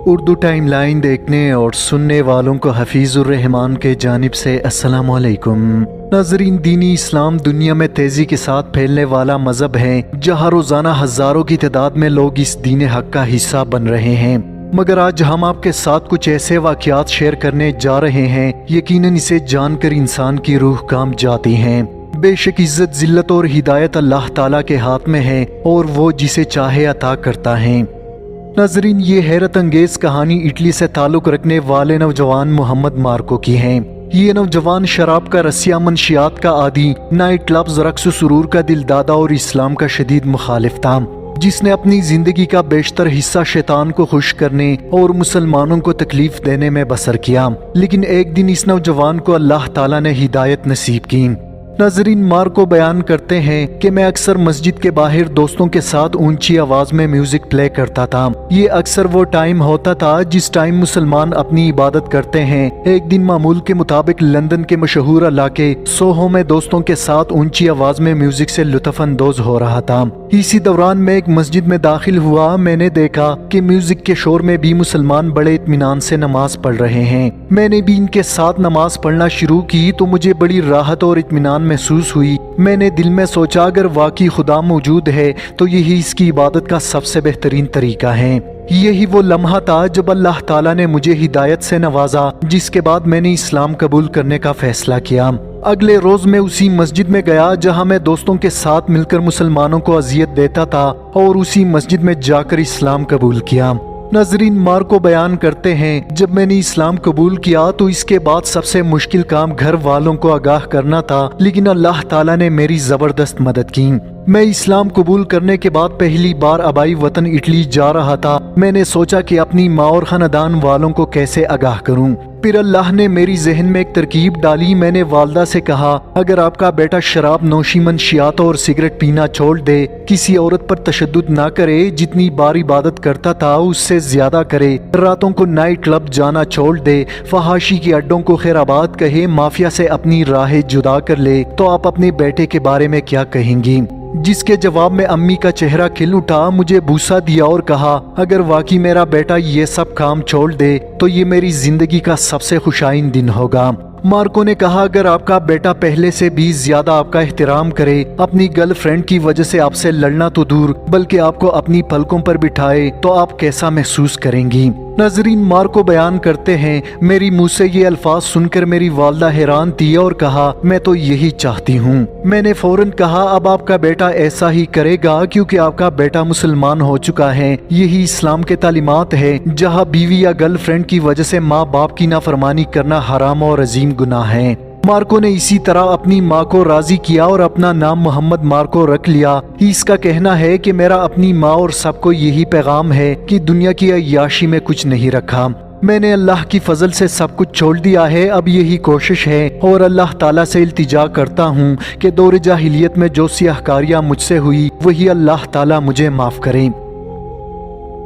Urdu time line دیکھنے اور سننے والوں کو حفیظ الرحمان کے جانب سے السلام علیکم۔ ناظرین، دینی اسلام دنیا میں تیزی کے ساتھ پھیلنے والا مذہب ہے جہاں روزانہ ہزاروں کی تعداد میں لوگ اس دین حق کا حصہ بن رہے ہیں، مگر آج ہم آپ کے ساتھ کچھ ایسے واقعات شیئر کرنے جا رہے ہیں یقیناً اسے جان کر انسان کی روح کانپ جاتی ہے۔ بے شک عزت، ذلت اور ہدایت اللہ تعالیٰ کے ہاتھ میں ہے اور وہ جسے چاہے عطا کرتا ہے۔ ناظرین، یہ حیرت انگیز کہانی اٹلی سے تعلق رکھنے والے نوجوان محمد مارکو کی ہے۔ یہ نوجوان شراب کا رسیا، منشیات کا عادی، نائٹ کلبز، رقص و سرور کا دل دادا اور اسلام کا شدید مخالف تھا، جس نے اپنی زندگی کا بیشتر حصہ شیطان کو خوش کرنے اور مسلمانوں کو تکلیف دینے میں بسر کیا۔ لیکن ایک دن اس نوجوان کو اللہ تعالیٰ نے ہدایت نصیب کی۔ ناظرین، مارکو بیان کرتے ہیں کہ میں اکثر مسجد کے باہر دوستوں کے ساتھ اونچی آواز میں میوزک پلے کرتا تھا۔ یہ اکثر وہ ٹائم ہوتا تھا جس ٹائم مسلمان اپنی عبادت کرتے ہیں۔ ایک دن معمول کے مطابق لندن کے مشہور علاقے سوہو میں دوستوں کے ساتھ اونچی آواز میں میوزک سے لطف اندوز ہو رہا تھا۔ اسی دوران میں ایک مسجد میں داخل ہوا۔ میں نے دیکھا کہ میوزک کے شور میں بھی مسلمان بڑے اطمینان سے نماز پڑھ رہے ہیں۔ میں نے بھی ان کے ساتھ نماز پڑھنا شروع کی تو مجھے بڑی راحت اور اطمینان محسوس ہوئی۔ میں نے دل میں سوچا اگر واقعی خدا موجود ہے تو یہی اس کی عبادت کا سب سے بہترین طریقہ ہے۔ یہی وہ لمحہ تھا جب اللہ تعالیٰ نے مجھے ہدایت سے نوازا، جس کے بعد میں نے اسلام قبول کرنے کا فیصلہ کیا۔ اگلے روز میں اسی مسجد میں گیا جہاں میں دوستوں کے ساتھ مل کر مسلمانوں کو اذیت دیتا تھا، اور اسی مسجد میں جا کر اسلام قبول کیا۔ ناظرین، مارکو بیان کرتے ہیں جب میں نے اسلام قبول کیا تو اس کے بعد سب سے مشکل کام گھر والوں کو آگاہ کرنا تھا، لیکن اللہ تعالیٰ نے میری زبردست مدد کی۔ میں اسلام قبول کرنے کے بعد پہلی بار آبائی وطن اٹلی جا رہا تھا۔ میں نے سوچا کہ اپنی ماں اور خاندان والوں کو کیسے آگاہ کروں۔ پھر اللہ نے میری ذہن میں ایک ترکیب ڈالی۔ میں نے والدہ سے کہا اگر آپ کا بیٹا شراب نوشی، منشیات اور سگریٹ پینا چھوڑ دے، کسی عورت پر تشدد نہ کرے، جتنی بار عبادت کرتا تھا اس سے زیادہ کرے، راتوں کو نائٹ کلب جانا چھوڑ دے، فحاشی کے اڈوں کو خیرآباد کہے، مافیا سے اپنی راہیں جدا کر لے، تو آپ اپنے بیٹے کے بارے میں کیا کہیں گی؟ جس کے جواب میں امی کا چہرہ کھل اٹھا، مجھے بوسہ دیا اور کہا اگر واقعی میرا بیٹا یہ سب کام چھوڑ دے تو یہ میری زندگی کا سب سے خوشائن دن ہوگا۔ مارکو نے کہا اگر آپ کا بیٹا پہلے سے بھی زیادہ آپ کا احترام کرے، اپنی گرل فرینڈ کی وجہ سے آپ سے لڑنا تو دور بلکہ آپ کو اپنی پلکوں پر بٹھائے تو آپ کیسا محسوس کریں گی؟ ناظرین، مارکو بیان کرتے ہیں میری منہ سے یہ الفاظ سن کر میری والدہ حیران تھی اور کہا میں تو یہی چاہتی ہوں۔ میں نے فوراً کہا اب آپ کا بیٹا ایسا ہی کرے گا کیونکہ آپ کا بیٹا مسلمان ہو چکا ہے۔ یہی اسلام کے تعلیمات ہے جہاں بیوی یا گرل فرینڈ کی وجہ سے ماں باپ کی نافرمانی کرنا حرام اور عظیم گناہ ہے۔ مارکو نے اسی طرح اپنی ماں کو راضی کیا اور اپنا نام محمد مارکو رکھ لیا۔ اس کا کہنا ہے کہ میرا اپنی ماں اور سب کو یہی پیغام ہے کہ دنیا کی عیاشی میں کچھ نہیں رکھا۔ میں نے اللہ کی فضل سے سب کچھ چھوڑ دیا ہے، اب یہی کوشش ہے اور اللہ تعالیٰ سے التجا کرتا ہوں کہ دور جاہلیت میں جو سیاہ کاریاں مجھ سے ہوئی وہی اللہ تعالیٰ مجھے معاف کریں۔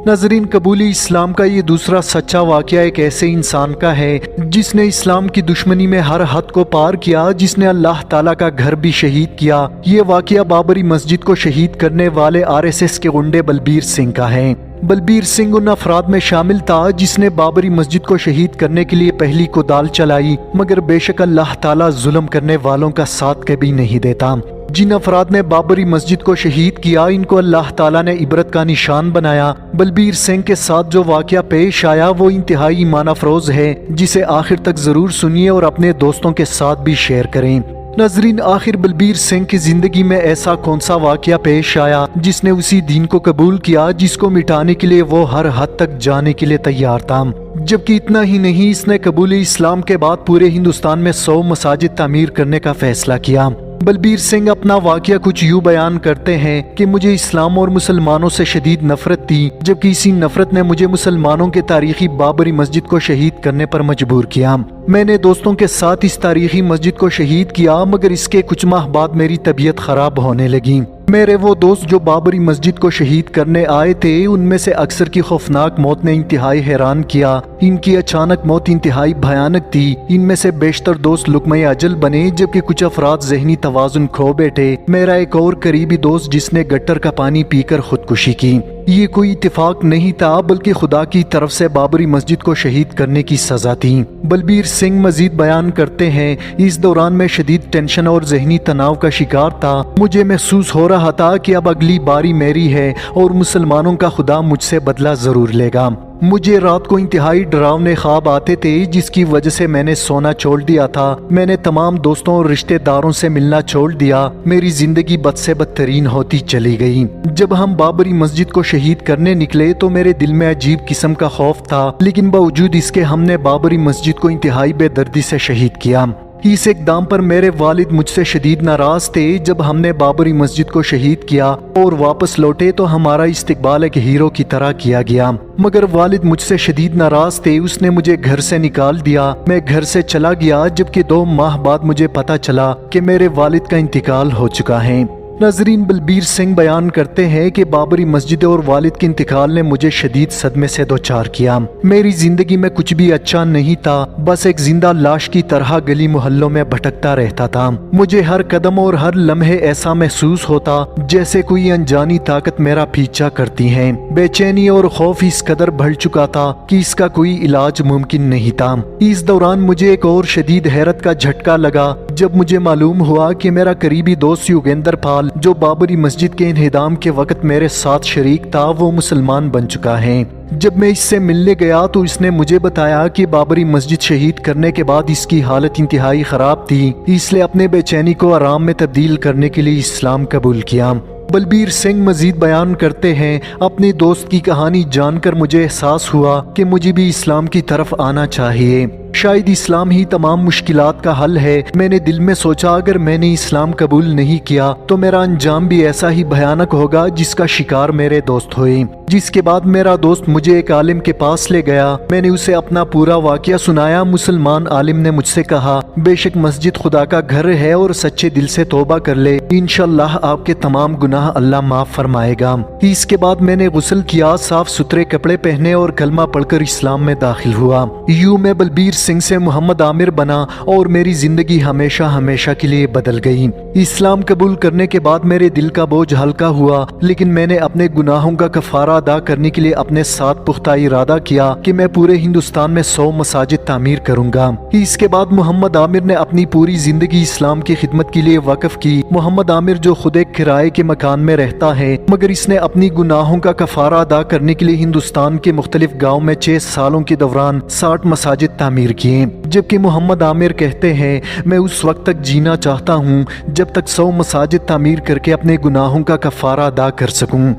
ناظرین، قبولی اسلام کا یہ دوسرا سچا واقعہ ایک ایسے انسان کا ہے جس نے اسلام کی دشمنی میں ہر حد کو پار کیا، جس نے اللہ تعالیٰ کا گھر بھی شہید کیا۔ یہ واقعہ بابری مسجد کو شہید کرنے والے RSS کے غنڈے بلبیر سنگھ کا ہے۔ بلبیر سنگھ ان افراد میں شامل تھا جس نے بابری مسجد کو شہید کرنے کے لیے پہلی کودال چلائی، مگر بے شک اللہ تعالیٰ ظلم کرنے والوں کا ساتھ کبھی نہیں دیتا۔ جن افراد نے بابری مسجد کو شہید کیا ان کو اللہ تعالیٰ نے عبرت کا نشان بنایا۔ بلبیر سنگھ کے ساتھ جو واقعہ پیش آیا وہ انتہائی ایمان افروز ہے، جسے آخر تک ضرور سنیے اور اپنے دوستوں کے ساتھ بھی شیئر کریں۔ ناظرین، آخر بلبیر سنگھ کی زندگی میں ایسا کون سا واقعہ پیش آیا جس نے اسی دین کو قبول کیا جس کو مٹانے کے لیے وہ ہر حد تک جانے کے لیے تیار تھا؟ جبکہ اتنا ہی نہیں، اس نے قبول اسلام کے بعد پورے ہندوستان میں 100 مساجد تعمیر کرنے کا فیصلہ کیا۔ بلبیر سنگھ اپنا واقعہ کچھ یوں بیان کرتے ہیں کہ مجھے اسلام اور مسلمانوں سے شدید نفرت تھی، جبکہ اسی نفرت نے مجھے مسلمانوں کے تاریخی بابری مسجد کو شہید کرنے پر مجبور کیا۔ میں نے دوستوں کے ساتھ اس تاریخی مسجد کو شہید کیا، مگر اس کے کچھ ماہ بعد میری طبیعت خراب ہونے لگی۔ میرے وہ دوست جو بابری مسجد کو شہید کرنے آئے تھے، ان میں سے اکثر کی خوفناک موت نے انتہائی حیران کیا۔ ان کی اچانک موت انتہائی بھیانک تھی۔ ان میں سے بیشتر دوست لقمہ اجل بنے، جبکہ کچھ افراد ذہنی توازن کھو بیٹھے۔ میرا ایک اور قریبی دوست جس نے گٹر کا پانی پی کر خودکشی کی۔ یہ کوئی اتفاق نہیں تھا، بلکہ خدا کی طرف سے بابری مسجد کو شہید کرنے کی سزا تھی۔ بلبیر سنگھ مزید بیان کرتے ہیں، اس دوران میں شدید ٹینشن اور ذہنی تناؤ کا شکار تھا۔ مجھے محسوس ہو رہا تھا کہ اب اگلی باری میری ہے اور مسلمانوں کا خدا مجھ سے بدلہ ضرور لے گا۔ مجھے رات کو انتہائی ڈراونے خواب آتے تھے، جس کی وجہ سے میں نے سونا چھوڑ دیا تھا۔ میں نے تمام دوستوں اور رشتہ داروں سے ملنا چھوڑ دیا۔ میری زندگی بد سے بدترین ہوتی چلی گئی۔ جب ہم بابری مسجد کو شہید کرنے نکلے تو میرے دل میں عجیب قسم کا خوف تھا، لیکن باوجود اس کے ہم نے بابری مسجد کو انتہائی بے دردی سے شہید کیا۔ اس اقدام پر میرے والد مجھ سے شدید ناراض تھے۔ جب ہم نے بابری مسجد کو شہید کیا اور واپس لوٹے تو ہمارا استقبال ایک ہیرو کی طرح کیا گیا، مگر والد مجھ سے شدید ناراض تھے۔ اس نے مجھے گھر سے نکال دیا۔ میں گھر سے چلا گیا، جبکہ 2 ماہ بعد مجھے پتا چلا کہ میرے والد کا انتقال ہو چکا ہے۔ ناظرین، بلبیر سنگھ بیان کرتے ہیں کہ بابری مسجد اور والد کے انتقال نے مجھے شدید صدمے سے دوچار کیا۔ میری زندگی میں کچھ بھی اچھا نہیں تھا، بس ایک زندہ لاش کی طرح گلی محلوں میں بھٹکتا رہتا تھا۔ مجھے ہر قدم اور ہر لمحے ایسا محسوس ہوتا جیسے کوئی انجانی طاقت میرا پیچھا کرتی ہے۔ بے چینی اور خوف اس قدر بڑھ چکا تھا کہ اس کا کوئی علاج ممکن نہیں تھا۔ اس دوران مجھے ایک اور شدید حیرت کا جھٹکا لگا جب مجھے معلوم ہوا کہ میرا قریبی دوست یوگیندر پال، جو بابری مسجد کے انہدام کے وقت میرے ساتھ شریک تھا، وہ مسلمان بن چکا ہے۔ جب میں اس سے ملنے گیا تو اس نے مجھے بتایا کہ بابری مسجد شہید کرنے کے بعد اس کی حالت انتہائی خراب تھی، اس لیے اپنے بے چینی کو آرام میں تبدیل کرنے کے لیے اسلام قبول کیا۔ بلبیر سنگھ مزید بیان کرتے ہیں، اپنے دوست کی کہانی جان کر مجھے احساس ہوا کہ مجھے بھی اسلام کی طرف آنا چاہیے۔ شاید اسلام ہی تمام مشکلات کا حل ہے۔ میں نے دل میں سوچا، اگر میں نے اسلام قبول نہیں کیا تو میرا انجام بھی ایسا ہی بھیانک ہوگا جس کا شکار میرے دوست ہوئے۔ جس کے بعد میرا دوست مجھے ایک عالم کے پاس لے گیا۔ میں نے اسے اپنا پورا واقعہ سنایا۔ مسلمان عالم نے مجھ سے کہا، بے شک مسجد خدا کا گھر ہے اور سچے دل سے توبہ کر لے، انشاءاللہ آپ کے تمام گناہ اللہ معاف فرمائے گا۔ اس کے بعد میں نے غسل کیا، صاف ستھرے کپڑے پہنے اور کلمہ پڑھ کر اسلام میں داخل ہوا۔ یوں میں بلبیر سنگھ سے محمد عامر بنا اور میری زندگی ہمیشہ ہمیشہ کے لیے بدل گئی۔ اسلام قبول کرنے کے بعد میرے دل کا بوجھ ہلکا ہوا، لیکن میں نے اپنے گناہوں کا کفارہ ادا کرنے کے لیے اپنے ساتھ پختہ ارادہ کیا کہ میں پورے ہندوستان میں 100 مساجد تعمیر کروں گا۔ اس کے بعد محمد عامر نے اپنی پوری زندگی اسلام کی خدمت کے لیے وقف کی۔ محمد عامر جو خود ایک کرائے کے مکان میں رہتا ہے، مگر اس نے اپنی گناہوں کا کفارہ ادا کرنے کے لیے ہندوستان کے مختلف گاؤں میں 6 سالوں کے دوران 60 مساجد تعمیر کیے۔ جبکہ محمد عامر کہتے ہیں، میں اس وقت تک جینا چاہتا ہوں جب تک 100 مساجد تعمیر کر کے اپنے گناہوں کا کفارہ ادا کر سکوں۔